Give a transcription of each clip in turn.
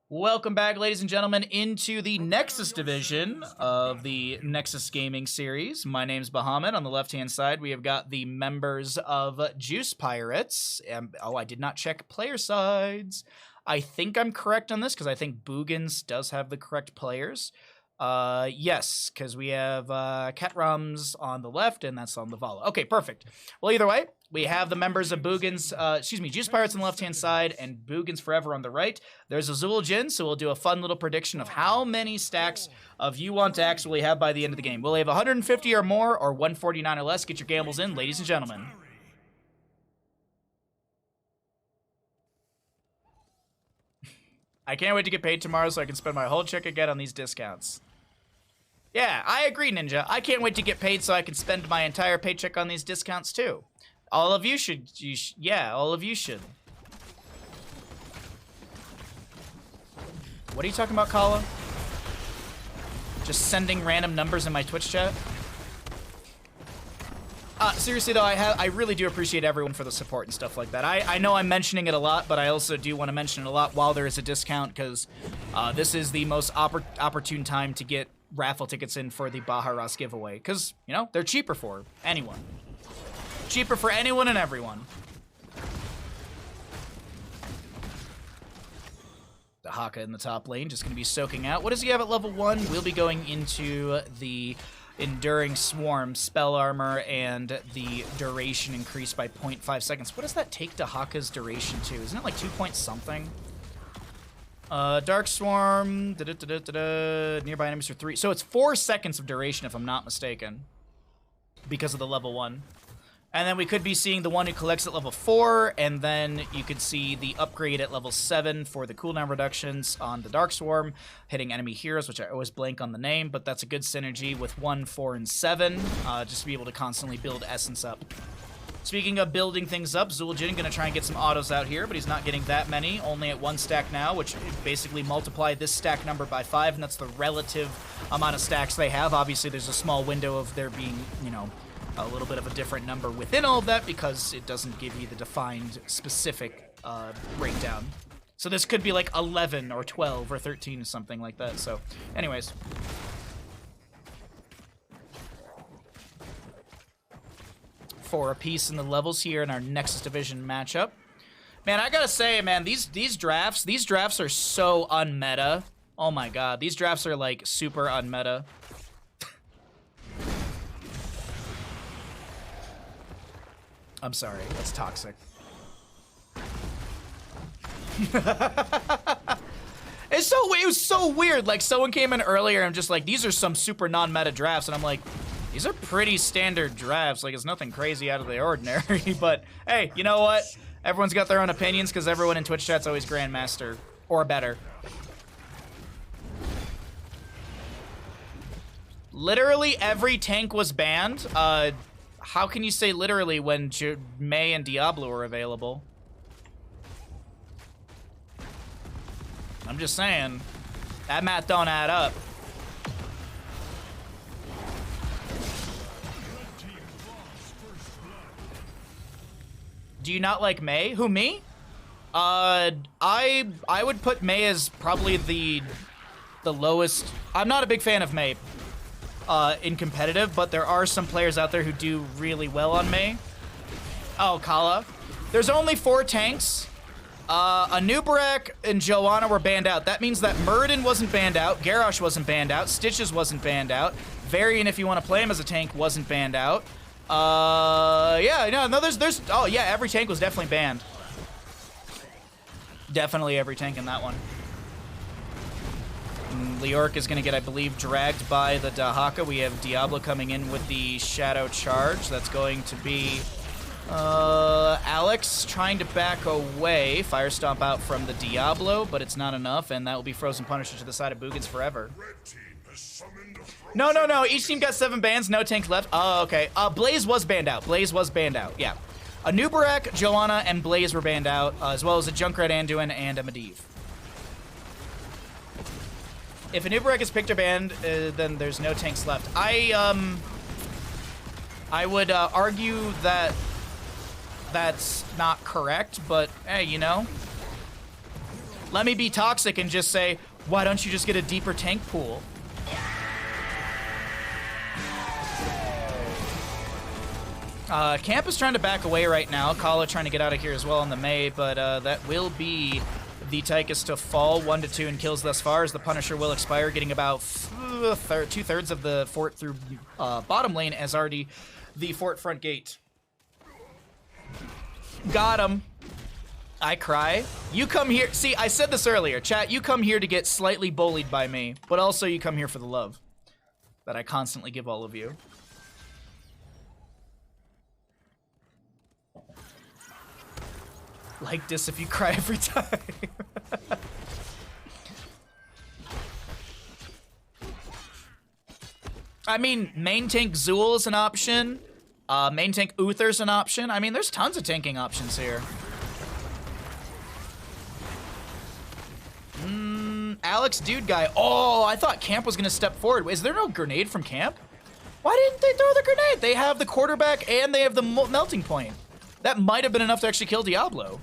Welcome back, ladies and gentlemen, into the Nexus division of the Nexus Gaming series. My name's Bahamut. On the left-hand side, we have got the members of Juice Pirates. I did not check player sides. I think I'm correct on this, because I think Boogans does have the correct players. Yes, because we have Catrums on the left, and that's on the Vala. Okay, perfect. Well, either way, we have the members of Boogans, Juice Pirates on the left-hand side, and Boogans Forever on the right. There's a Zul'jin, so we'll do a fun little prediction of how many stacks of You Want X will we have by the end of the game. Will we have 150 or more, or 149 or less? Get your gambles in, ladies and gentlemen. I can't wait to get paid tomorrow so I can spend my whole check again on these discounts. Yeah, I agree, Ninja. I can't wait to get paid so I can spend my entire paycheck on these discounts too. All of you should, yeah, all of you should. What are you talking about, Kala? Just sending random numbers in my Twitch chat? Seriously though, I really do appreciate everyone for the support and stuff like that. I know I'm mentioning it a lot, but I also do want to mention it a lot while there is a discount, because this is the most opportune time to get raffle tickets in for the Baharas giveaway, because, you know, they're cheaper for anyone. Cheaper for anyone and everyone. The Haka in the top lane, just going to be soaking out. What does he have at level 1? We'll be going into the Enduring Swarm, Spell Armor, and the duration increased by 0.5 seconds. What does that take to Haka's duration to? Isn't it like 2 point something? Dark Swarm, nearby enemies for 3. So it's 4 seconds of duration if I'm not mistaken, because of the level 1. And then we could be seeing the one who collects at level 4, and then you could see the upgrade at level 7 for the cooldown reductions on the Dark Swarm, hitting enemy heroes, which I always blank on the name, but that's a good synergy with 1, 4, and 7, just to be able to constantly build Essence up. Speaking of building things up, Zul'jin gonna try and get some autos out here, but he's not getting that many, only at 1 stack now, which basically multiply this stack number by 5, and that's the relative amount of stacks they have. Obviously, there's a small window of there being, you know, a little bit of a different number within all of that, because it doesn't give you the defined specific breakdown. So this could be like 11 or 12 or 13 or something like that. So anyways. For a piece in the levels here in our Nexus Division matchup. Man, I gotta say, man, these drafts are so unmeta. Oh my god, these drafts are like super unmeta. I'm sorry, that's toxic. It was so weird. Like, someone came in earlier and just like, these are some super non-meta drafts, and I'm like, these are pretty standard drafts. Like, it's nothing crazy out of the ordinary. But hey, you know what? Everyone's got their own opinions, because everyone in Twitch chat's always Grandmaster or better. Literally every tank was banned. How can you say literally when Mei and Diablo are available? I'm just saying, that math don't add up. Do you not like Mei? Who, me? I would put Mei as probably the lowest. I'm not a big fan of Mei in competitive, but there are some players out there who do really well on Mei. Oh, Kala. There's only 4 tanks. Anubarak and Joanna were banned out. That means that Muradin wasn't banned out, Garrosh wasn't banned out, Stitches wasn't banned out, Varian, if you want to play him as a tank, wasn't banned out. Yeah, no, there's, oh yeah, every tank was definitely banned. Definitely every tank in that one. Leoric is going to get, I believe, dragged by the Dahaka. We have Diablo coming in with the Shadow Charge. That's going to be Alex trying to back away. Fire Stomp out from the Diablo, but it's not enough, and that will be Frozen Punisher to the side of Boogans Forever. No. Each team got 7 bans, no tanks left. Oh, okay. Blaze was banned out. Yeah. Anubarak, Joanna, and Blaze were banned out, as well as a Junkrat Anduin and a Medivh. If Anubarak is picked or banned, then there's no tanks left. I would argue that that's not correct, but hey, you know. Let me be toxic and just say, why don't you just get a deeper tank pool? Camp is trying to back away right now. Kala trying to get out of here as well on the Mei, but that will be the Tychus to fall 1-2 in kills thus far, as the Punisher will expire, getting about 2/3 of the fort through bottom lane, as already the fort front gate. Got him. I cry. You come here. See, I said this earlier. Chat, you come here to get slightly bullied by me, but also you come here for the love that I constantly give all of you. Like this if you cry every time. I mean, main tank Zool is an option. Main tank Uther's an option. I mean, there's tons of tanking options here. Alex Dude Guy. Oh, I thought Camp was gonna step forward. Is there no grenade from Camp? Why didn't they throw the grenade? They have the quarterback and they have the melting point. That might have been enough to actually kill Diablo.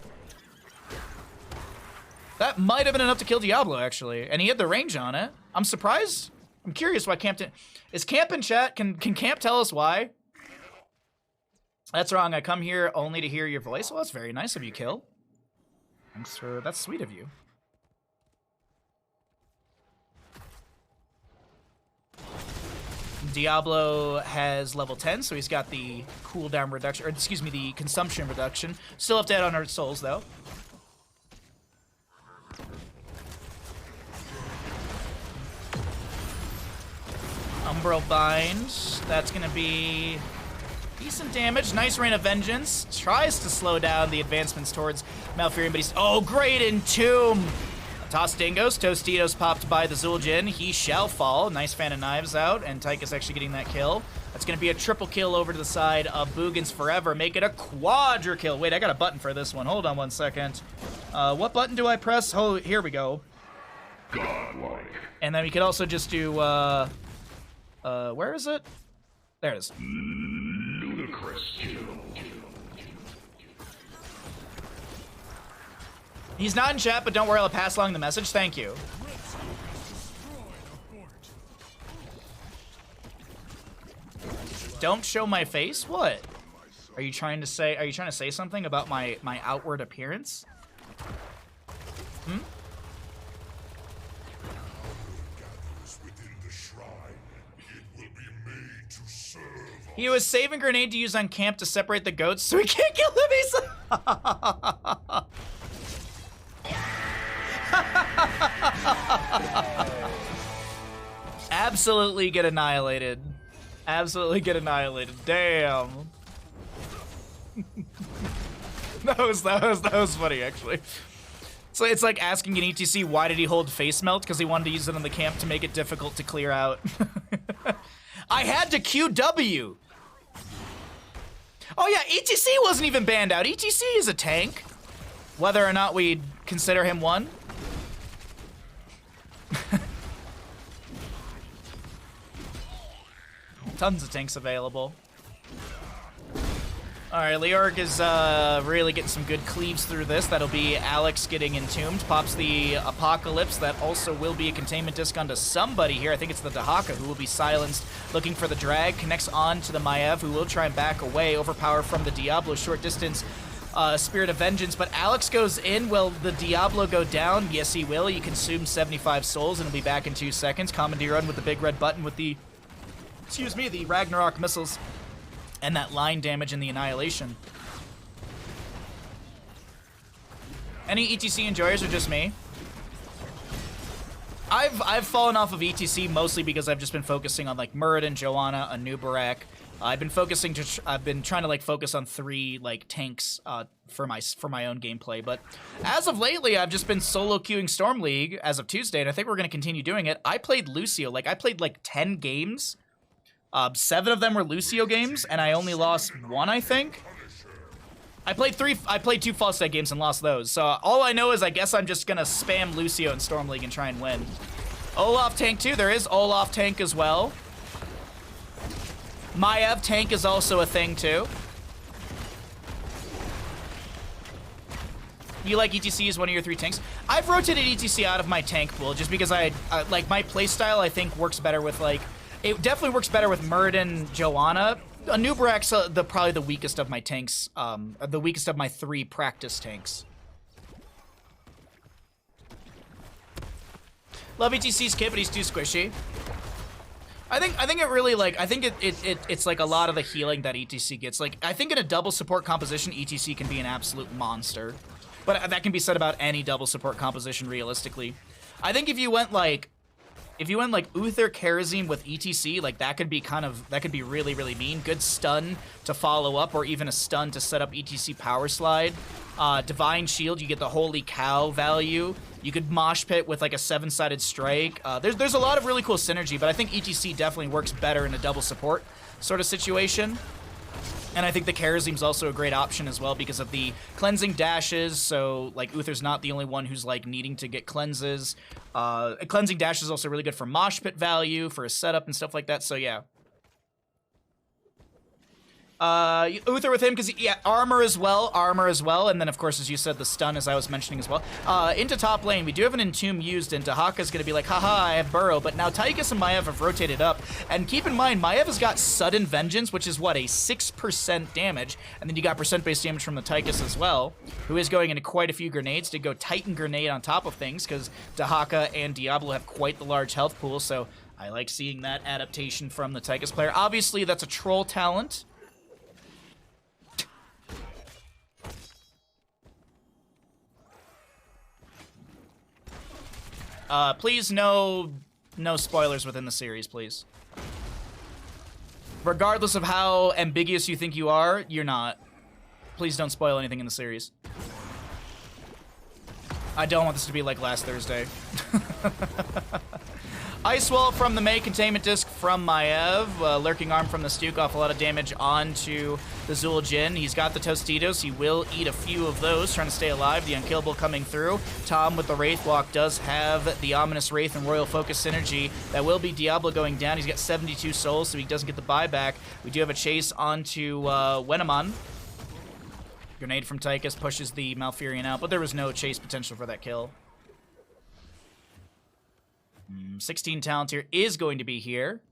That might have been enough to kill Diablo, actually. And he had the range on it. I'm surprised. I'm curious why Camp didn't. Is Camp in chat? Can Camp tell us why? That's wrong. I come here only to hear your voice. Well, that's very nice of you, Kill. Thanks for... That's sweet of you. Diablo has level 10, so he's got the cooldown reduction, or excuse me, the consumption reduction. Still have to add on our souls, though. Umbral Bind. That's going to be decent damage. Nice Rain of Vengeance. Tries to slow down the advancements towards Malfurion, but he's... Oh, great Entomb! Toss Dingos. Tostitos popped by the Zul'jin. He shall fall. Nice Fan of Knives out, and Tychus actually getting that kill. That's going to be a triple kill over to the side of Boogans Forever. Make it a quadra kill. Wait, I got a button for this one. Hold on one second. What button do I press? Oh, here we go. Godlike. And then we could also just do, where is it? There it is. Ludicrous kill. He's not in chat, but don't worry, I'll pass along the message. Thank you. Don't show my face? What? Are you trying to say something about my outward appearance? Hmm? He was saving grenade to use on Camp to separate the goats, so he can't kill him. He's absolutely get annihilated. Absolutely get annihilated. Damn. that was funny, actually. So it's like asking an ETC why did he hold face melt, because he wanted to use it on the Camp to make it difficult to clear out. I had to QW. Oh yeah, ETC wasn't even banned out. ETC is a tank. Whether or not we consider him one. Tons of tanks available. Alright, Leoric is really getting some good cleaves through this. That'll be Alex getting entombed. Pops the Apocalypse. That also will be a containment disc onto somebody here. I think it's the Dahaka who will be silenced, looking for the drag. Connects on to the Maiev, who will try and back away. Overpower from the Diablo, short distance. Spirit of Vengeance, but Alex goes in. Will the Diablo go down? Yes, he will. He consumes 75 souls and he'll be back in 2 seconds. Commandeer run with the big red button with the, excuse me, the Ragnarok missiles and that line damage and the annihilation. Any ETC enjoyers or just me? I've fallen off of ETC mostly because I've just been focusing on like Muradin, Joanna, Anubarak. I've been trying to like focus on 3 like tanks for my own gameplay, but as of lately I've just been solo queuing Storm League as of Tuesday, and I think we're gonna continue doing it. I played Lucio, like I played like 10 games. 7 of them were Lucio games, and I only lost 1, I think. I played 2 False State games and lost those. So all I know is I guess I'm just gonna spam Lucio in Storm League and try and win. Olaf tank too. There is Olaf tank as well. Maiev tank is also a thing too. You like ETC as one of your 3 tanks? I've rotated ETC out of my tank pool just because like my playstyle I think works better with like, it definitely works better with Muradin, Joanna. Anubarak's probably the weakest of my tanks, the weakest of my 3 practice tanks. Love ETC's kit, but he's too squishy. I think it really like, I think it's like a lot of the healing that ETC gets. Like, I think in a double support composition, ETC can be an absolute monster. But that can be said about any double support composition realistically. I think if you went like Uther Karazim with ETC, like that could be really, really mean. Good stun to follow up, or even a stun to set up ETC power slide. Divine Shield, you get the Holy Cow value. You could mosh pit with like a 7-sided strike. There's a lot of really cool synergy, but I think ETC definitely works better in a double support sort of situation. And I think the Karazim's also a great option as well because of the cleansing dashes. So like Uther's not the only one who's like needing to get cleanses. A cleansing dash is also really good for mosh pit value, for a setup and stuff like that. So yeah. Uther with him, because, yeah, armor as well, and then, of course, as you said, the stun, as I was mentioning as well. Into top lane, we do have an Entomb used, and Dahaka's gonna be like, haha, I have Burrow, but now Tychus and Maiev have rotated up, and keep in mind, Maiev has got Sudden Vengeance, which is, what, a 6% damage, and then you got percent-based damage from the Tychus as well, who is going into quite a few grenades to go Titan Grenade on top of things, because Dahaka and Diablo have quite the large health pool, so I like seeing that adaptation from the Tychus player. Obviously, that's a troll talent. Please, no spoilers within the series, please. Regardless of how ambiguous you think you are, you're not. Please don't spoil anything in the series. I don't want this to be like last Thursday. Ice Wall from the Mei, Containment Disc from Maiev, Lurking Arm from the Stukov, a lot of damage onto the Zul'jin. He's got the Tostitos, he will eat a few of those, trying to stay alive, the Unkillable coming through. Tom with the Wraith Walk does have the Ominous Wraith and Royal Focus synergy. That will be Diablo going down, he's got 72 souls, so he doesn't get the buyback. We do have a chase onto Wenamon. Grenade from Tychus pushes the Malfurion out, but there was no chase potential for that kill. 16 talent here is going to be here.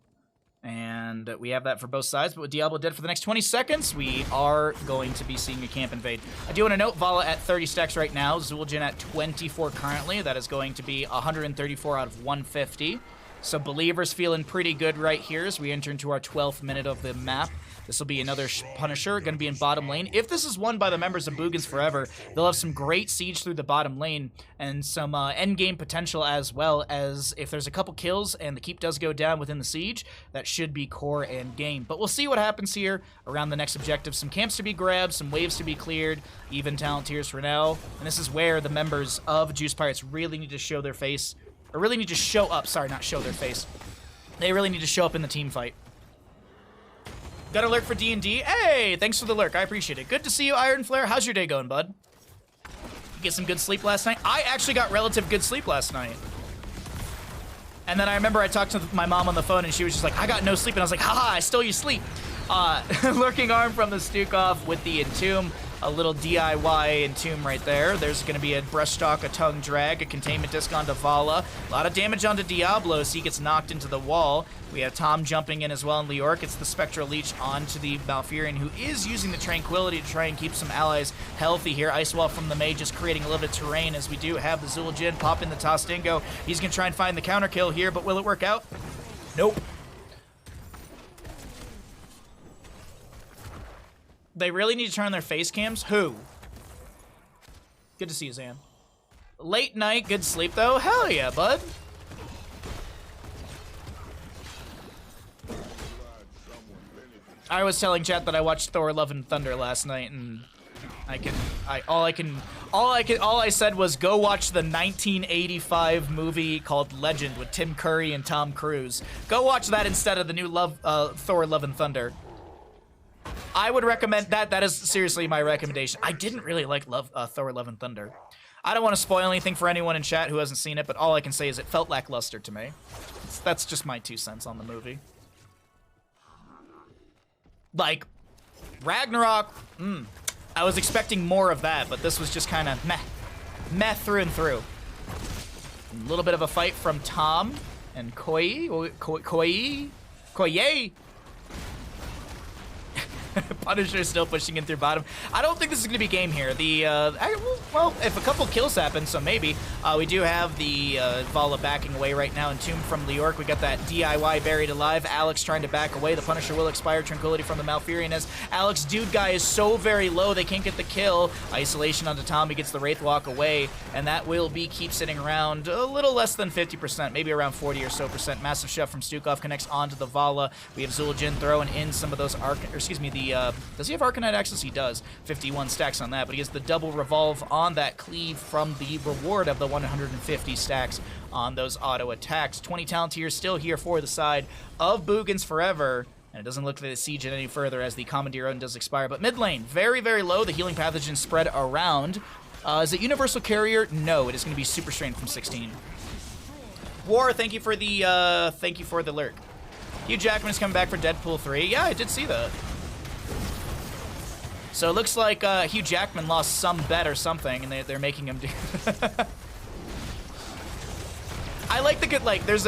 And we have that for both sides. But what Diablo did for the next 20 seconds, we are going to be seeing a camp invade. I do want to note, Vala at 30 stacks right now. Zul'jin at 24 currently. That is going to be 134 out of 150. So Believer's feeling pretty good right here as we enter into our 12th minute of the map. This will be another Punisher, going to be in bottom lane. If this is won by the members of Boogans Forever, they'll have some great siege through the bottom lane and some endgame potential, as well as if there's a couple kills and the keep does go down within the siege, that should be core and game. But we'll see what happens here around the next objective. Some camps to be grabbed, some waves to be cleared, even talent tiers for now. And this is where the members of Juice Pirates really need to show their face, or really need to show up, sorry, not show their face. They really need to show up in the team fight. Got a lurk for D&D? Hey, thanks for the lurk. I appreciate it. Good to see you, Iron Flare. How's your day going, bud? You get some good sleep last night? I actually got relative good sleep last night. And then I remember I talked to my mom on the phone, and she was just like, I got no sleep. And I was like, haha, I stole your sleep. Lurking Arm from the Stukov with the Entomb. A little DIY Entomb right there. There's going to be a Brushstalk, a Tongue Drag, a Containment Disc onto Vala. A lot of damage onto Diablo, so he gets knocked into the wall. We have Tom jumping in as well, and Leoric gets the Spectral Leech onto the Malfurion, who is using the Tranquility to try and keep some allies healthy here. Ice Wall from the Mage just creating a little bit of terrain, as we do have the Zul'jin pop in the Tostingo. He's going to try and find the counter kill here, but will it work out? Nope. They really need to turn their face cams? Who? Good to see you, Zan. Late night, good sleep, though? Hell yeah, bud. I was telling chat that I watched Thor: Love and Thunder last night, and all I said was go watch the 1985 movie called Legend with Tim Curry and Tom Cruise. Go watch that instead of the new Thor: Love and Thunder. I would recommend that. That is seriously my recommendation. I didn't really like Thor: Love and Thunder. I don't want to spoil anything for anyone in chat who hasn't seen it, but all I can say is it felt lackluster to me. That's just my 2 cents on the movie. Like, Ragnarok, I was expecting more of that, but this was just kind of meh. Meh through and through. A little bit of a fight from Tom and Koye. Punisher still pushing in through bottom. I don't think this is going to be game here. Well, if a couple kills happen, so maybe. We do have the Vala backing away right now. And Tomb from Leoric, we got that DIY buried alive. Alex trying to back away. The Punisher will expire. Tranquility from the Malfurion as Alex dude guy is so very low, they can't get the kill. Isolation onto Tom, he gets the Wraith Walk away. And that will be keep sitting around a little less than 50%, maybe around 40 or so percent. Massive shove from Stukov connects onto the Vala. We have Zul'jin throwing in some of those does he have Arcanite access? He does. 51 stacks on that, but he has the double revolve on that cleave from the reward of the 150 stacks on those auto attacks. 20 talent tiers still here for the side of Boogans forever, and it doesn't look like the siege any further as the Commandeer Odin does expire. But mid lane, very, very low. The healing pathogen spread around. Is it Universal Carrier? No, it is going to be Super Strain from 16. War, thank you for the lurk. Hugh Jackman is coming back for Deadpool 3. Yeah, I did see that. So it looks like Hugh Jackman lost some bet or something, and they're making him do. I like the good, like, there's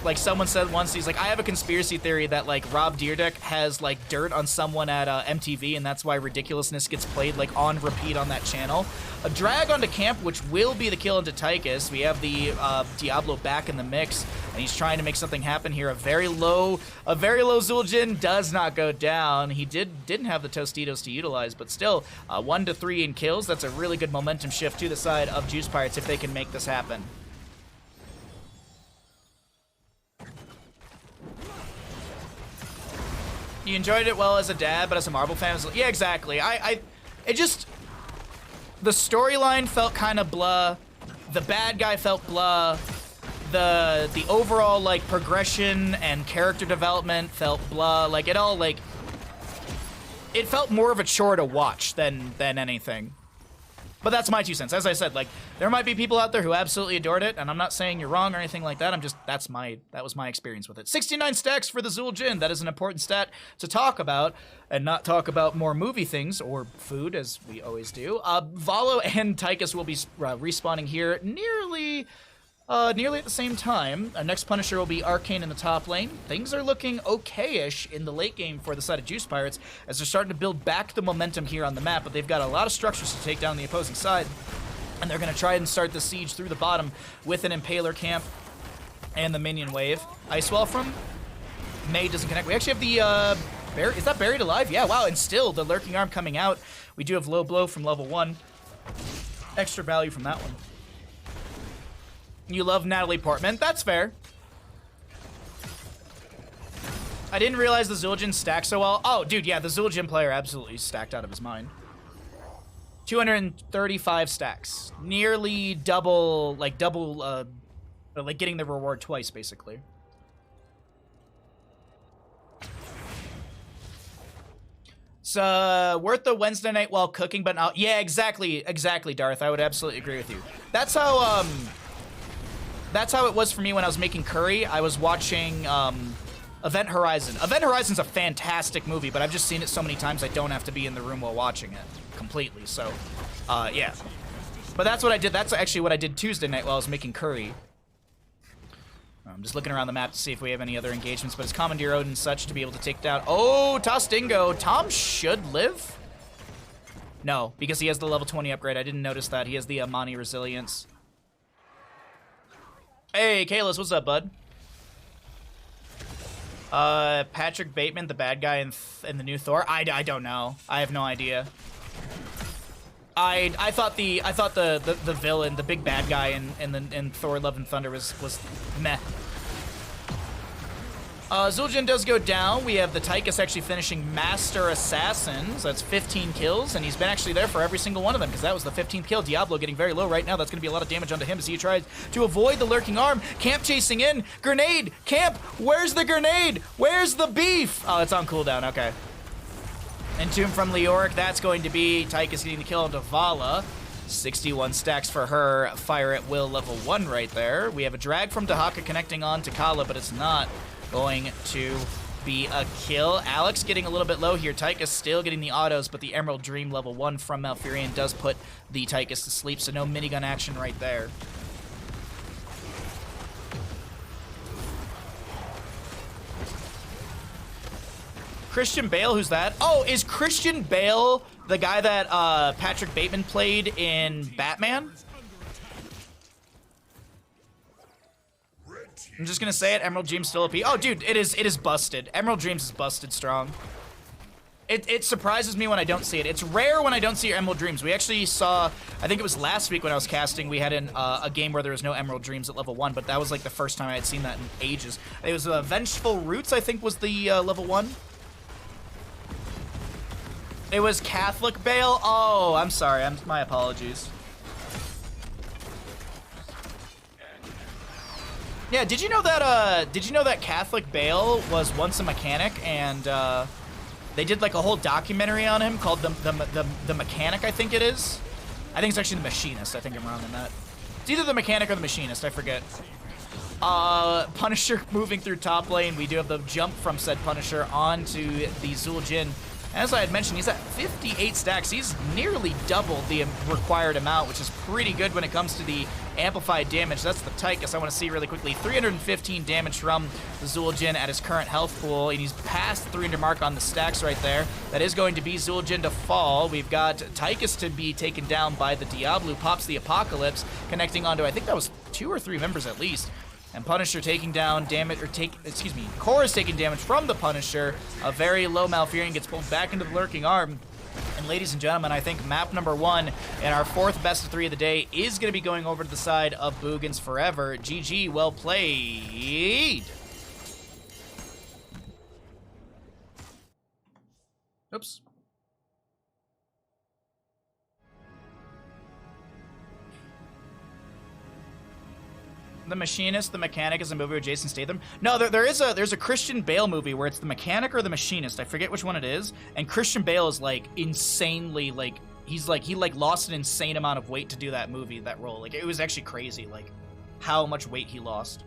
like someone said once, he's like, I have a conspiracy theory that like Rob Dyrdek has like dirt on someone at MTV, and that's why Ridiculousness gets played like on repeat on that channel. A drag onto camp, which will be the kill into Tychus. We have the Diablo back in the mix, and he's trying to make something happen here. A very low Zul'jin does not go down. He didn't have the Tostitos to utilize, but still 1 to 3 in kills. That's a really good momentum shift to the side of Juice Pirates if they can make this happen. You enjoyed it well as a dad, but as a Marvel fan, it was, yeah, exactly. It just, the storyline felt kind of blah. The bad guy felt blah. The overall like progression and character development felt blah. Like it all like, it felt more of a chore to watch than anything. But that's my 2 cents. As I said, like, there might be people out there who absolutely adored it, and I'm not saying you're wrong or anything like that. That was my experience with it. 69 stacks for the Zul'jin. That is an important stat to talk about, and not talk about more movie things or food, as we always do. Valo and Tychus will be respawning here nearly at the same time. Our next Punisher will be Arcane in the top lane. Things are looking okay-ish in the late game for the side of Juice Pirates as they're starting to build back the momentum here on the map, but they've got a lot of structures to take down the opposing side, and they're going to try and start the siege through the bottom with an Impaler camp and the minion wave. Icewall from May doesn't connect. We actually have the, is that buried alive? Yeah, wow, and still the Lurking Arm coming out. We do have Low Blow from level 1. Extra value from that one. You love Natalie Portman. That's fair. I didn't realize the Zul'jin stacked so well. Oh, dude, yeah, the Zul'jin player absolutely stacked out of his mind. 235 stacks. Nearly double, like getting the reward twice, basically. It's worth the Wednesday night while cooking, but not. Yeah, exactly, Darth. I would absolutely agree with you. That's how it was for me when I was making curry. I was watching Event Horizon. Event Horizon's a fantastic movie, but I've just seen it so many times I don't have to be in the room while watching it completely. So, yeah. But that's what I did. That's actually what I did Tuesday night while I was making curry. I'm just looking around the map to see if we have any other engagements, but it's Commandeer Odin and such to be able to take down. Oh, Tostingo. Tom should live? No, because he has the level 20 upgrade. I didn't notice that. He has the Amani Resilience. Hey, Kalis, what's up, bud? Patrick Bateman, the bad guy in the new Thor. I don't know. I have no idea. I thought the villain, the big bad guy in Thor: Love and Thunder was meh. Zul'jin does go down. We have the Tychus actually finishing Master Assassin. So that's 15 kills, and he's been actually there for every single one of them because that was the 15th kill. Diablo getting very low right now. That's going to be a lot of damage onto him as he tries to avoid the Lurking Arm. Camp chasing in. Grenade! Camp! Where's the grenade? Where's the beef? Oh, it's on cooldown. Okay. And Tomb from Leoric. That's going to be Tychus getting the kill onto Vala. 61 stacks for her. Fire at will level 1 right there. We have a drag from Dahaka connecting on to Kala, but it's not going to be a kill. Alex getting a little bit low here. Tychus still getting the autos, but the Emerald Dream level 1 from Malfurion does put the Tychus to sleep, so no minigun action right there. Christian Bale, who's that? Oh, is Christian Bale the guy that Patrick Bateman played in Batman? I'm just gonna say it. Emerald Dream's still OP. Oh, dude, it is busted. Emerald Dreams is busted strong. It surprises me when I don't see it. It's rare when I don't see Emerald Dreams. We actually saw, I think it was last week when I was casting, we had a game where there was no Emerald Dreams at level 1, but that was like the first time I had seen that in ages. It was Vengeful Roots, I think, was the level 1. It was Catholic Bale. Oh, I'm sorry. My apologies. Yeah, did you know that Catholic Bale was once a mechanic, and they did like a whole documentary on him called the Mechanic, I think it is. I think it's actually the Machinist. I think I'm wrong on that. It's either the Mechanic or the Machinist, I forget. Punisher moving through top lane. We do have the jump from said Punisher onto the Zul'jin. As I had mentioned, he's at 58 stacks. He's nearly double the required amount, which is pretty good when it comes to the amplified damage. That's the Tychus I want to see really quickly. 315 damage from the Zul'jin at his current health pool, and he's past the 300 mark on the stacks right there. That is going to be Zul'jin to fall. We've got Tychus to be taken down by the Diablo, pops the Apocalypse, connecting onto, I think that was 2 or 3 members at least. And Punisher taking down damage, Korra's taking damage from the Punisher. A very low Malfurion gets pulled back into the Lurking Arm. And ladies and gentlemen, I think map number 1 in our 4th best of 3 of the day is going to be going over to the side of Boogans forever. GG, well played. Oops. The Machinist, The Mechanic is a movie with Jason Statham. No, there's a Christian Bale movie where it's The Mechanic or The Machinist. I forget which one it is. And Christian Bale is like insanely like he lost an insane amount of weight to do that movie, that role. Like it was actually crazy, like how much weight he lost.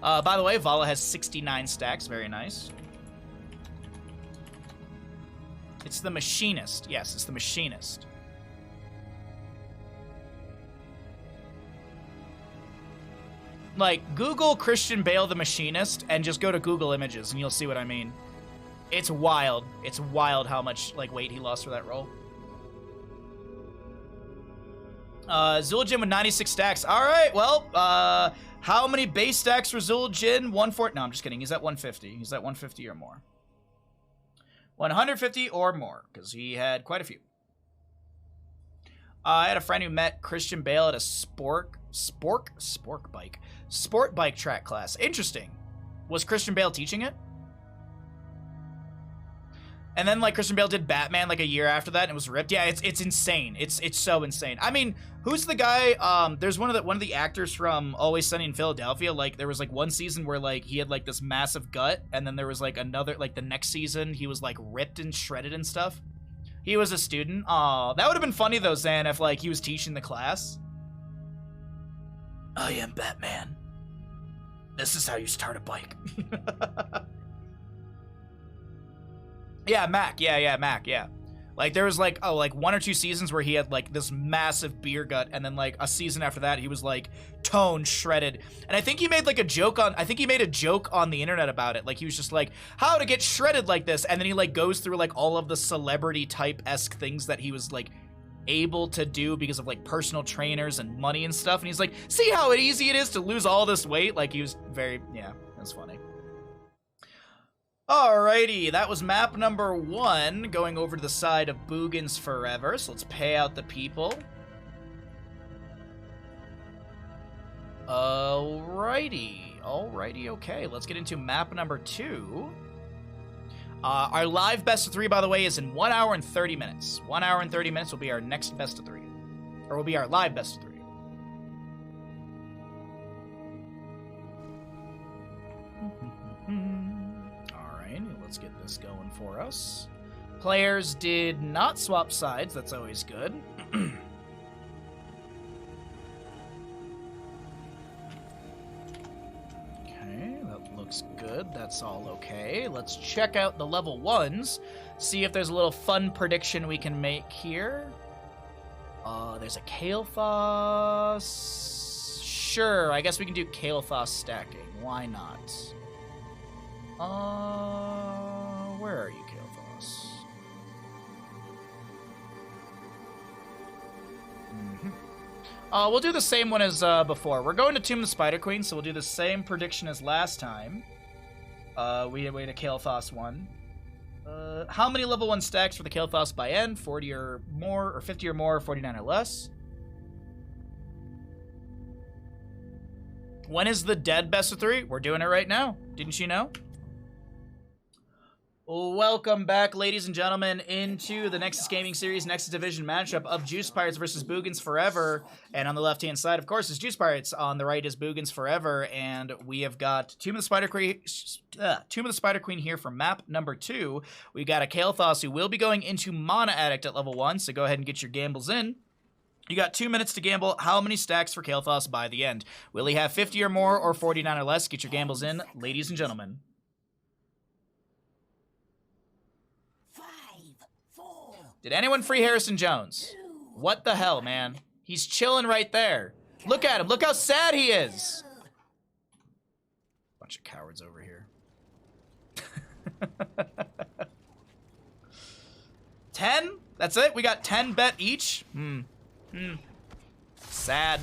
By the way, Vala has 69 stacks. Very nice. It's The Machinist. Yes, it's The Machinist. Like, Google Christian Bale the Machinist and just go to Google Images and you'll see what I mean. It's wild. It's wild how much, like, weight he lost for that role. Zul'jin with 96 stacks. All right, well, how many base stacks for Zul'jin? 140. No, I'm just kidding. He's at 150. He's at 150 or more. 150 or more, because he had quite a few. I had a friend who met Christian Bale at a sport bike track class. Interesting. Was Christian Bale teaching it? And then like Christian Bale did Batman like a year after that and it was ripped. Yeah, it's insane. It's so insane. I mean, who's the guy? There's one of the actors from Always Sunny in Philadelphia. Like there was like one season where like he had like this massive gut, and then there was like another, like the next season he was like ripped and shredded and stuff. He was a student. Aw, that would have been funny though, Zan, if like he was teaching the class. I am Batman. This is how you start a bike. Yeah, Mac. Yeah, Mac. Yeah. Like there was like 1 or 2 seasons where he had like this massive beer gut, and then like a season after that he was like toned, shredded. And I think he made like a joke on, the internet about it. Like he was just like, how to get shredded like this, and then he like goes through like all of the celebrity type-esque things that he was like able to do because of like personal trainers and money and stuff. And he's like, see how easy it is to lose all this weight? Like he was very, yeah, that's funny. Alrighty, that was map number 1, going over to the side of Boogans forever. So let's pay out the people. Alrighty, okay. Let's get into map number 2. Our live best of 3, by the way, is in 1 hour and 30 minutes. 1 hour and 30 minutes will be our next best of 3. Or will be our live best of 3. Let's get this going for us. Players did not swap sides. That's always good. Okay. that's all okay. Let's check out the level 1s, see if there's a little fun prediction we can make here. There's a Kael'thas. Sure, I guess we can do Kael'thas stacking. Why not? Where are you, Kael'thas? We'll do the same one as before. We're going to Tomb of the Spider Queen, so we'll do the same prediction as last time. We had a Kael'thas one. How many level 1 stacks for the Kael'thas by end? 40 or more, or 50 or more, 49 or less? When is the dead best of 3? We're doing it right now. Didn't you know? Welcome back, ladies and gentlemen, into the Nexus Gaming Series Nexus Division matchup of Juice Pirates versus Boogans Forever. And on the left-hand side, of course, is Juice Pirates. On the right is Boogans Forever. And we have got Tomb of the Spider Queen here for map number 2. We got a Kael'thas who will be going into Mana Addict at level 1, so go ahead and get your gambles in. You got 2 minutes to gamble. How many stacks for Kael'thas by the end? Will he have 50 or more or 49 or less? Get your gambles in, ladies and gentlemen. 5, 4. Did anyone free Harrison Jones? What the hell, man? He's chilling right there. Look at him. Look how sad he is. Bunch of cowards over here. 10? That's it? We got 10 bet each? Sad.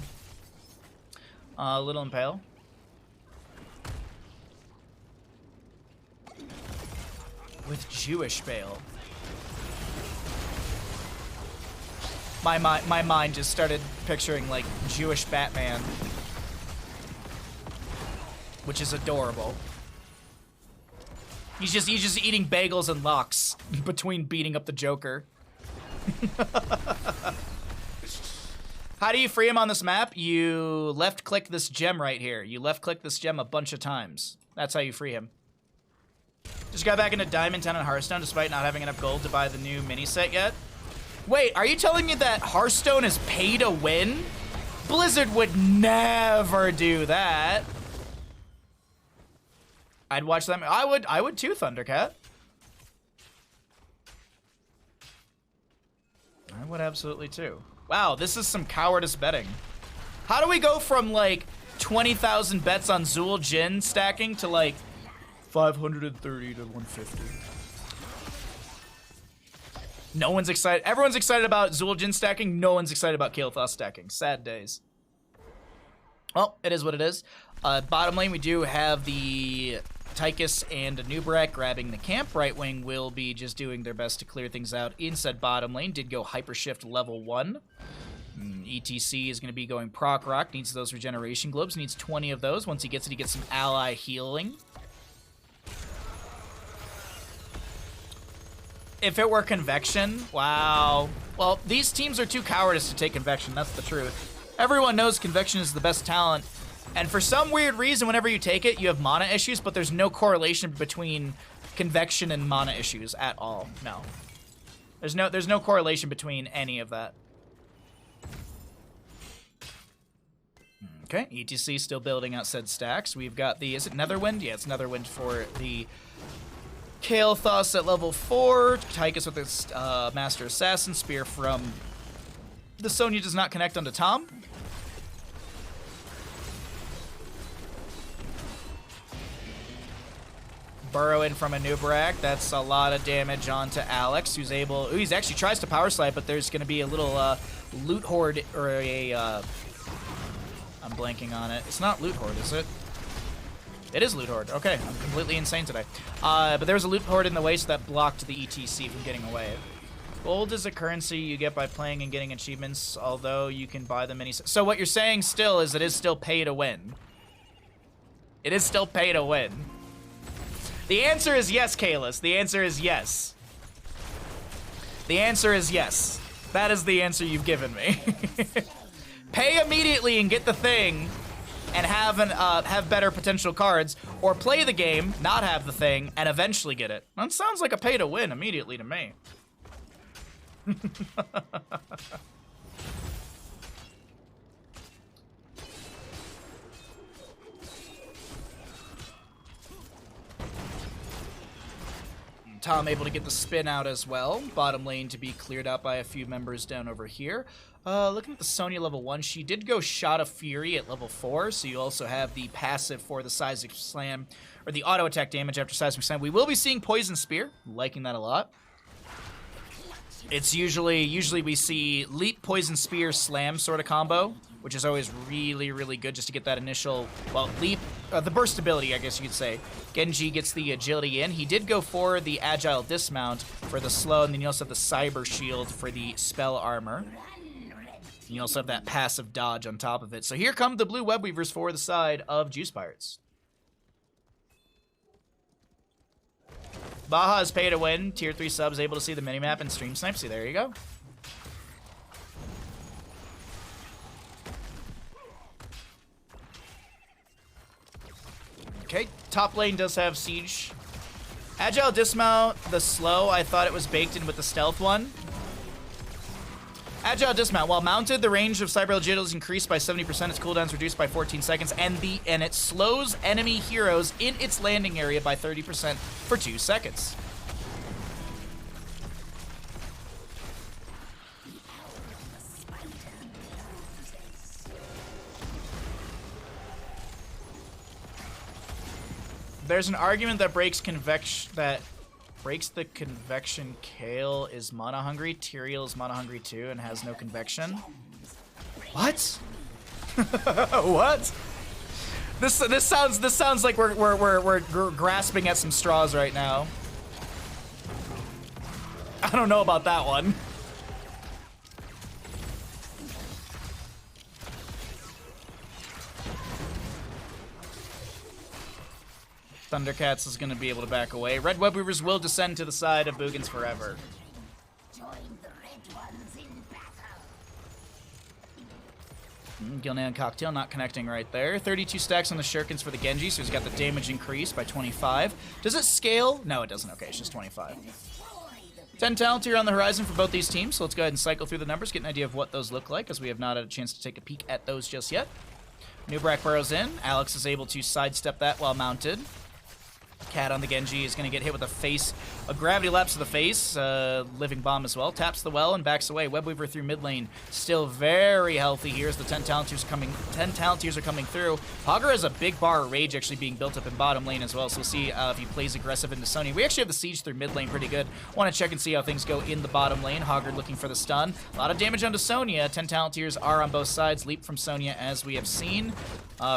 Little Impale. With Jewish Bale. My mind just started picturing, like, Jewish Batman. Which is adorable. He's just eating bagels and lox between beating up the Joker. How do you free him on this map? You left-click this gem right here. You left-click this gem a bunch of times. That's how you free him. Just got back into Diamond 10 and Hearthstone despite not having enough gold to buy the new mini set yet. Wait, are you telling me that Hearthstone is pay to win? Blizzard would never do that. I'd watch them. I would too, Thundercat. I would absolutely too. Wow, this is some cowardice betting. How do we go from like 20,000 bets on Zul Jin stacking to like 530 to 150? No one's excited. Everyone's excited about Zul Jin stacking. No one's excited about Kael'thas stacking. Sad days. Well, it is what it is. Bottom lane, we do have the Tychus and Anub'arak grabbing the camp. Right wing will be just doing their best to clear things out inside bottom lane. Did go Hypershift level 1. ETC is going to be going Proc Rock. Needs those regeneration globes. Needs 20 of those. Once he gets it, he gets some ally healing. If it were Convection, wow. Well, these teams are too cowardice to take Convection. That's the truth. Everyone knows Convection is the best talent. And for some weird reason, whenever you take it, you have mana issues, but there's no correlation between Convection and mana issues at all. No. There's no correlation between any of that. Okay, ETC still building out said stacks. We've got the, is it Netherwind? Yeah, it's Netherwind for the Kael'thas at level 4. Tychus with his Master Assassin. Spear from the Sonya does not connect onto Tom. Burrow in from Anub'arak. That's a lot of damage onto Alex, who's able... Ooh, he's actually tries to power slide, but there's going to be a little loot horde, or a... I'm blanking on it. It's not loot horde, is it? It is loot horde. Okay, I'm completely insane today. But there was a loot horde in the way, so that blocked the ETC from getting away. Gold is a currency you get by playing and getting achievements, although you can buy them any... So what you're saying still is it is still pay to win. It is still pay to win. The answer is yes, Kalis. The answer is yes. The answer is yes. That is the answer you've given me. Pay immediately and get the thing and have better potential cards, or play the game, not have the thing, and eventually get it. That sounds like a pay to win immediately to me. Tom able to get the spin out as well. Bottom lane to be cleared out by a few members down over here. Looking at the Sonya level 1, she did go Shot of Fury at level 4, so you also have the passive for the Seismic Slam, or the auto attack damage after Seismic Slam. We will be seeing Poison Spear, liking that a lot. It's usually we see Leap, Poison Spear, Slam sort of combo, which is always really, really good just to get that initial, well, Leap, the burst ability, I guess you could say. Genji gets the agility in. He did go for the Agile Dismount for the slow, and then you also have the Cyber Shield for the spell armor. And you also have that passive dodge on top of it. So here come the blue Web Weavers for the side of Juice Pirates. Baja is pay to win. Tier 3 subs able to see the minimap and stream snipe. See, there you go. Okay, top lane does have Siege. Agile Dismount, the slow, I thought it was baked in with the stealth one. Agile Dismount, while mounted, the range of Cyber Agility is increased by 70%, its cooldown is reduced by 14 seconds, and it slows enemy heroes in its landing area by 30% for 2 seconds. There's an argument that breaks the convection. Kale is mana hungry. Tyrael is mana hungry too and has no convection. What? What? This sounds like we're grasping at some straws right now. I don't know about that one. Thundercats is going to be able to back away. Red Web Weavers will descend to the side of Boogans forever. Join the red ones in battle. Gilnan Cocktail not connecting right there. 32 stacks on the Shurikens for the Genji, so he's got the damage increase by 25. Does it scale? No, it doesn't. Okay, it's just 25. 10 talent here on the horizon for both these teams, so let's go ahead and cycle through the numbers, get an idea of what those look like, as we have not had a chance to take a peek at those just yet. Nubrak burrows in. Alex is able to sidestep that while mounted. Cat on the Genji is going to get hit with a gravity lapse to the face, living bomb as well. Taps the well and backs away. Webweaver through mid lane, still very healthy here as the 10 talent tiers are coming through. Hogger has a big bar of rage actually being built up in bottom lane as well, so we'll see if he plays aggressive into Sonya. We actually have the siege through mid lane pretty good. Want to check and see how things go in the bottom lane. Hogger looking for the stun. A lot of damage onto Sonya. 10 talent tiers are on both sides. Leap from Sonya as we have seen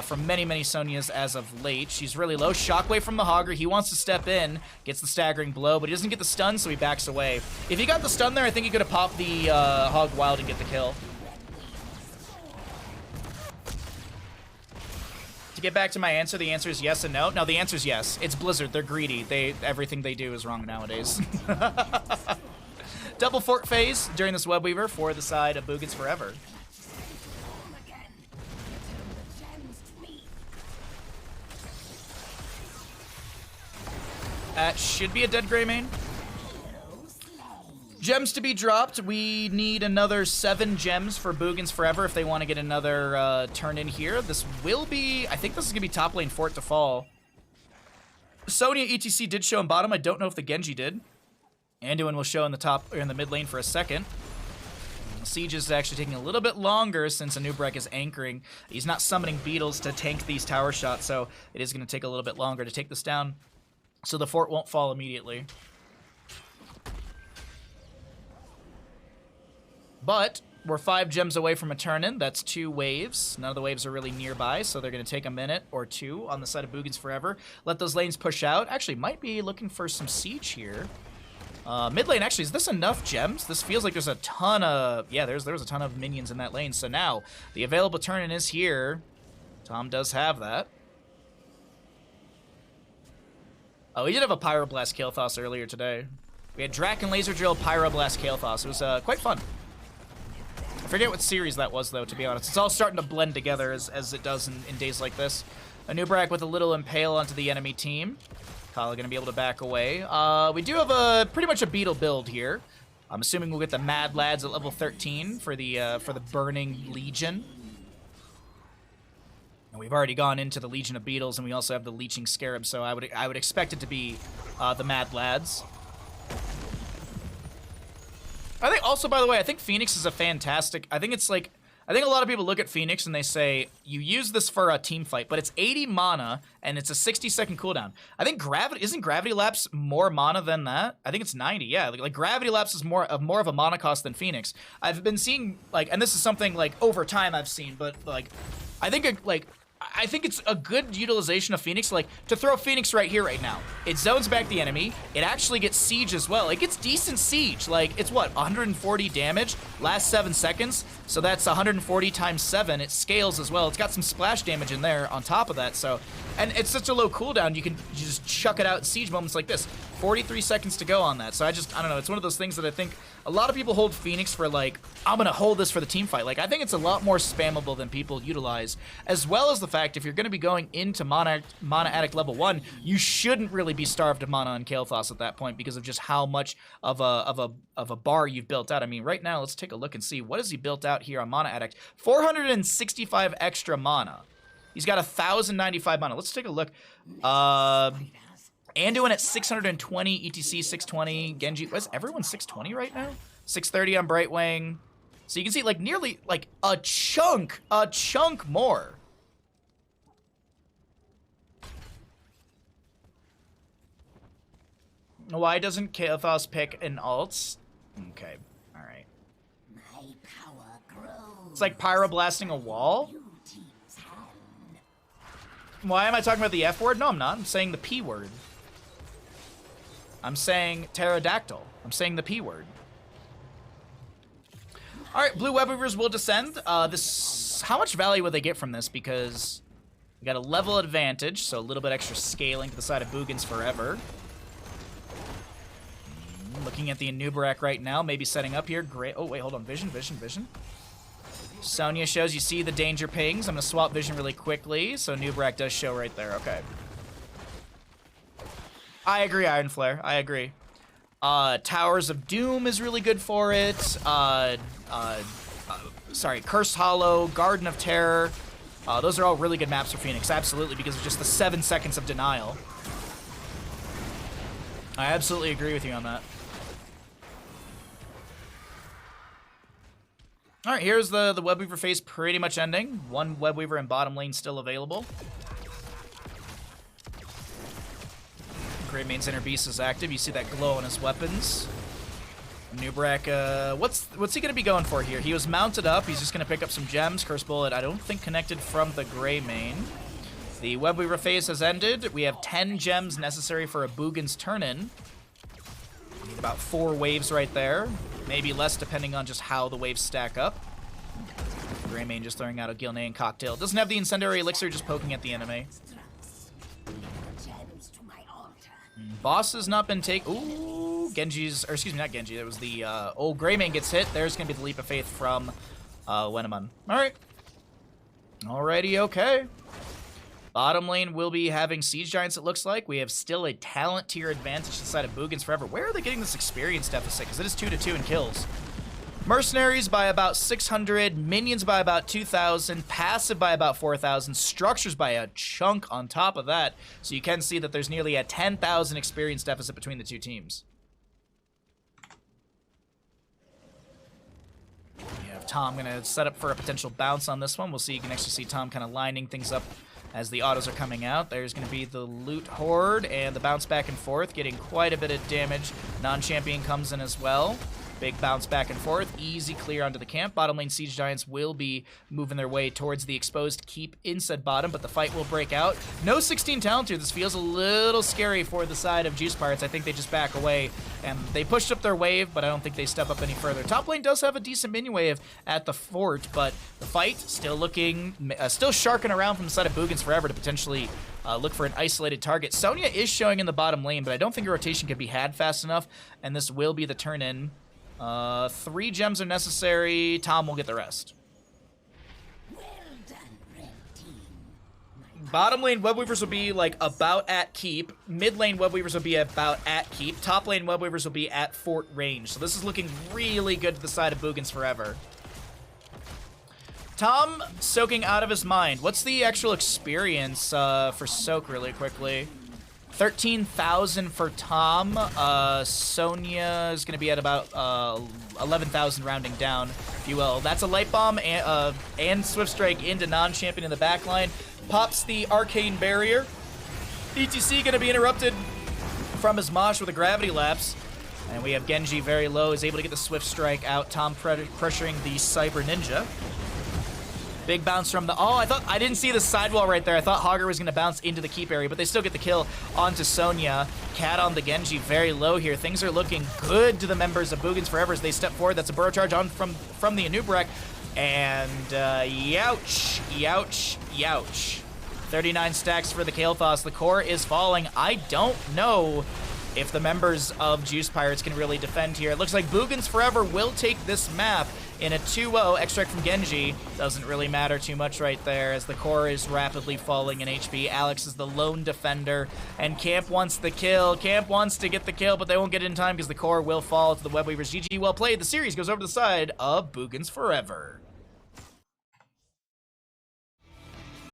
from many Sonyas as of late. She's really low. Shockwave from the Hogger. He wants to step in, gets the staggering blow, but he doesn't get the stun, so he backs away. If he got the stun there, I think he could have popped the Hog Wild and get the kill. To get back to my answer, the answer is yes and no. No, the answer is yes. It's Blizzard. They're greedy. Everything they do is wrong nowadays. Double fort phase during this Webweaver for the side of Boogans forever. That should be a dead gray main. Gems to be dropped. We need another 7 gems for Boogans forever if they want to get another turn in here. This will be, I think this is going to be top lane fort to fall. Sonya ETC did show in bottom. I don't know if the Genji did. Anduin will show in the top or in the mid lane for a second. Siege is actually taking a little bit longer since Anubrek is anchoring. He's not summoning beetles to tank these tower shots, so it is going to take a little bit longer to take this down. So the fort won't fall immediately. But we're 5 gems away from a turn-in. That's 2 waves. None of the waves are really nearby, so they're going to take a minute or 2 on the side of Boogans forever. Let those lanes push out. Actually, might be looking for some siege here. Mid lane, actually, is this enough gems? This feels like there's a ton of... Yeah, there was a ton of minions in that lane. So now, the available turn-in is here. Tom does have that. Oh, we did have a Pyroblast Kael'thas earlier today. We had Draken Laser Drill, Pyroblast Kael'thas. It was quite fun. I forget what series that was, though, to be honest. It's all starting to blend together as it does in days like this. Anubrak with a little Impale onto the enemy team. Kala going to be able to back away. We do have pretty much a Beetle build here. I'm assuming we'll get the Mad Lads at level 13 for the Burning Legion. And we've already gone into the Legion of Beetles, and we also have the Leeching Scarab, so I would expect it to be the Mad Lads. I think also, by the way, I think Phoenix is a fantastic... I think it's like... I think a lot of people look at Phoenix and they say, you use this for a team fight, but it's 80 mana and it's a 60-second cooldown. I think isn't Gravity Lapse more mana than that? I think it's 90, yeah. Like Gravity Lapse is more of a mana cost than Phoenix. I've been seeing, like, and this is something, like, over time I've seen, but, like, I think it's a good utilization of Phoenix, like, to throw Phoenix right here, right now. It zones back the enemy. It actually gets siege as well. It gets decent siege. Like, it's what, 140 damage, last 7 seconds? So that's 140 times 7. It scales as well. It's got some splash damage in there on top of that, so... And it's such a low cooldown, you can just chuck it out in siege moments like this. 43 seconds to go on that, so I don't know, it's one of those things that I think a lot of people hold Phoenix for, like, I'm gonna hold this for the team fight. Like, I think it's a lot more spammable than people utilize, as well as the fact if you're gonna be going into Mana Addict level 1, you shouldn't really be starved of mana on Kael'thas at that point because of just how much of a bar you've built out. I mean, right now, let's take a look and see, what has he built out here on Mana Addict? 465 extra mana. He's got 1,095 mana. Let's take a look. Anduin at 620, ETC 620, Genji. Is everyone 620 right now? 630 on Brightwing. So you can see, like, nearly, like, a chunk more. Why doesn't Kael'thas pick an alt? Okay, all right. My power grows. It's like pyroblasting a wall. Why am I talking about the F word? No, I'm not. I'm saying the P word. I'm saying pterodactyl. I'm saying the P word. All right, blue web weavers will descend. How much value would they get from this? Because we got a level advantage, so a little bit extra scaling to the side of Boogans forever. Looking at the Anubarak right now, maybe setting up here. Great. Oh, wait, hold on. Vision. Sonya shows you see the danger pings. I'm going to swap vision really quickly, so Anubarak does show right there. Okay. I agree, Iron Flare. I agree. Towers of Doom is really good for it. Sorry, Cursed Hollow, Garden of Terror. Those are all really good maps for Phoenix, absolutely, because of just the 7 seconds of denial. I absolutely agree with you on that. All right, here's the Webweaver phase pretty much ending. One Webweaver in bottom lane still available. Greymaine's Inner Beast is active. You see that glow on his weapons. Anubarak, what's he going to be going for here? He was mounted up. He's just going to pick up some gems. Curse Bullet, I don't think connected from the Greymane. The Webweaver phase has ended. We have 10 gems necessary for a Boogans turn-in. Need about 4 waves right there. Maybe less depending on just how the waves stack up. Greymane just throwing out a Gilnean cocktail. Doesn't have the Incendiary Elixir, just poking at the enemy. Boss has not been taken. Ooh, Genji's, or excuse me, not Genji. That was the, Greymane gets hit. There's going to be the Leap of Faith from Wenemon. All right. Alrighty, okay. Bottom lane will be having Siege Giants, it looks like. We have still a talent tier advantage inside of Boogans forever. Where are they getting this experience deficit? Because it is 2-2 in kills. Mercenaries by about 600, minions by about 2,000, passive by about 4,000, structures by a chunk on top of that. So you can see that there's nearly a 10,000 experience deficit between the two teams. We have Tom going to set up for a potential bounce on this one. We'll see. You can actually see Tom kind of lining things up as the autos are coming out. There's going to be the loot horde and the bounce back and forth, getting quite a bit of damage. Non-champion comes in as well. Big bounce back and forth. Easy clear onto the camp. Bottom lane Siege Giants will be moving their way towards the exposed keep inside bottom, but the fight will break out. No 16 talent here. This feels a little scary for the side of Juice Pirates. I think they just back away, and they pushed up their wave, but I don't think they step up any further. Top lane does have a decent minion wave at the fort, but the fight still looking, still sharking around from the side of Boogans forever to potentially look for an isolated target. Sonya is showing in the bottom lane, but I don't think a rotation can be had fast enough, and this will be the turn-in. 3 gems are necessary. Tom will get the rest. Well done, red team. Bottom lane Webweavers will be like about at keep. Mid lane Webweavers will be about at keep. Top lane Webweavers will be at fort range. So this is looking really good to the side of Boogans forever. Tom soaking out of his mind. What's the actual experience for soak really quickly? 13,000 for Tom. Sonya is going to be at about 11,000 rounding down, if you will. That's a Light Bomb and Swift Strike into non-champion in the backline. Pops the Arcane Barrier. ETC going to be interrupted from his Mosh with a Gravity Lapse. And we have Genji very low, is able to get the Swift Strike out. Tom pressuring the Cyber Ninja. Big bounce from the... Oh, I didn't see the sidewall right there. I thought Hogger was going to bounce into the keep area, but they still get the kill onto Sonya. Cat on the Genji very low here. Things are looking good to the members of Boogans Forever as they step forward. That's a Burrow Charge on from the Anubarak. And youch, youch, youch. 39 stacks for the Kael'Thas. The core is falling. I don't know if the members of Juice Pirates can really defend here. It looks like Boogans Forever will take this map in a 2-0. Extract from Genji. Doesn't really matter too much right there as the core is rapidly falling in HP. Alex is the lone defender, and Camp wants the kill. Camp wants to get the kill, but they won't get it in time because the core will fall to the Web Weavers. GG, well played. The series goes over to the side of Boogans Forever.